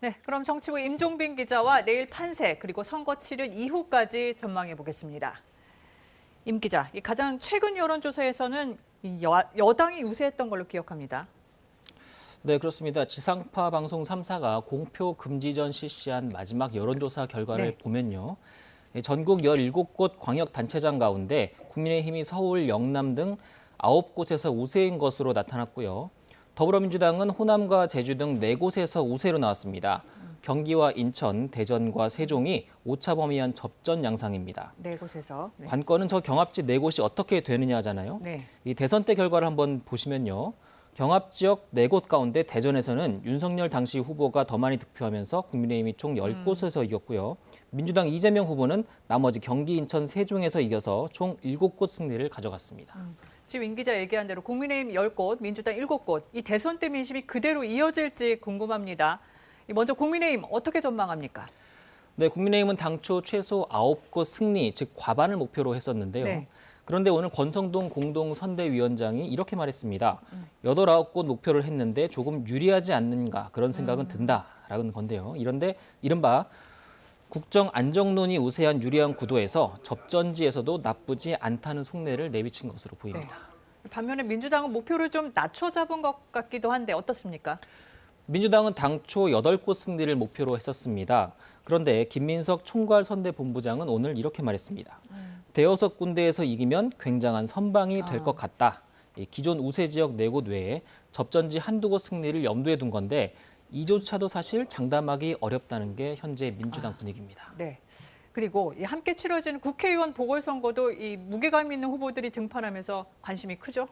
네, 그럼 정치부 임종빈 기자와 내일 판세 그리고 선거 치른 이후까지 전망해 보겠습니다. 임 기자, 이 가장 최근 여론조사에서는 여당이 우세했던 걸로 기억합니다. 네, 그렇습니다. 지상파 방송 3사가 공표 금지 전 실시한 마지막 여론조사 결과를 보면요. 전국 17곳 광역단체장 가운데 국민의힘이 서울, 영남 등 9곳에서 우세인 것으로 나타났고요. 더불어민주당은 호남과 제주 등 4곳에서 우세로 나왔습니다. 경기와 인천, 대전과 세종이 오차 범위한 접전 양상입니다. 4곳에서. 네. 관건은 저 경합지 4곳이 어떻게 되느냐잖아요. 네. 이 대선 때 결과를 한번 보시면요. 경합 지역 4곳 가운데 대전에서는 윤석열 당시 후보가 더 많이 득표하면서 국민의힘이 총 10곳에서 이겼고요. 민주당 이재명 후보는 나머지 경기, 인천, 세종에서 이겨서 총 7곳 승리를 가져갔습니다. 지금 임 기자 얘기한 대로 국민의힘 10곳, 민주당 7곳, 이 대선 때 민심이 그대로 이어질지 궁금합니다. 먼저 국민의힘 어떻게 전망합니까? 네, 국민의힘은 당초 최소 9곳 승리, 즉 과반을 목표로 했었는데요. 네. 그런데 오늘 권성동 공동선대위원장이 이렇게 말했습니다. 8, 9곳 목표를 했는데 조금 유리하지 않는가 그런 생각은 든다라는 건데요. 이런데 이른바 국정 안정론이 우세한 유리한 구도에서 접전지에서도 나쁘지 않다는 속내를 내비친 것으로 보입니다. 네. 반면에 민주당은 목표를 좀 낮춰 잡은 것 같기도 한데 어떻습니까? 민주당은 당초 8곳 승리를 목표로 했었습니다. 그런데 김민석 총괄선대본부장은 오늘 이렇게 말했습니다. 대여섯 군데에서 이기면 굉장한 선방이 될 것 같다. 기존 우세 지역 4곳 외에 접전지 한두 곳 승리를 염두에 둔 건데 이조차도 사실 장담하기 어렵다는 게 현재 민주당 분위기입니다. 네. 그리고 함께 치러지는 국회의원 보궐선거도 이 무게감 있는 후보들이 등판하면서 관심이 크죠?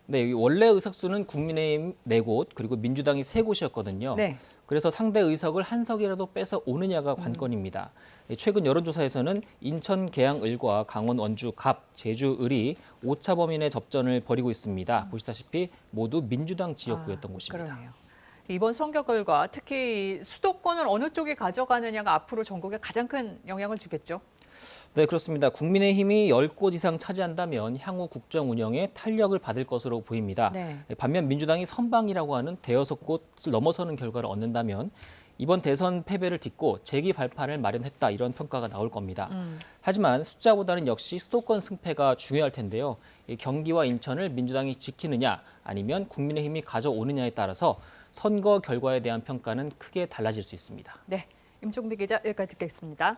네, 원래 의석수는 국민의힘 4곳 그리고 민주당이 3곳이었거든요. 네. 그래서 상대 의석을 한 석이라도 뺏어 오느냐가 관건입니다. 최근 여론조사에서는 인천 계양 을과 강원 원주 갑, 제주 을이 오차 범위 내 접전을 벌이고 있습니다. 보시다시피 모두 민주당 지역구였던 곳입니다. 그러네요. 이번 선거 결과 특히 수도권을 어느 쪽이 가져가느냐가 앞으로 전국에 가장 큰 영향을 주겠죠? 네, 그렇습니다. 국민의힘이 10곳 이상 차지한다면 향후 국정 운영에 탄력을 받을 것으로 보입니다. 네. 반면 민주당이 선방이라고 하는 대여섯 곳을 넘어서는 결과를 얻는다면 이번 대선 패배를 딛고 재기 발판을 마련했다 이런 평가가 나올 겁니다. 하지만 숫자보다는 역시 수도권 승패가 중요할 텐데요. 경기와 인천을 민주당이 지키느냐 아니면 국민의힘이 가져오느냐에 따라서 선거 결과에 대한 평가는 크게 달라질 수 있습니다. 네, 임종비 기자 여기까지 듣겠습니다.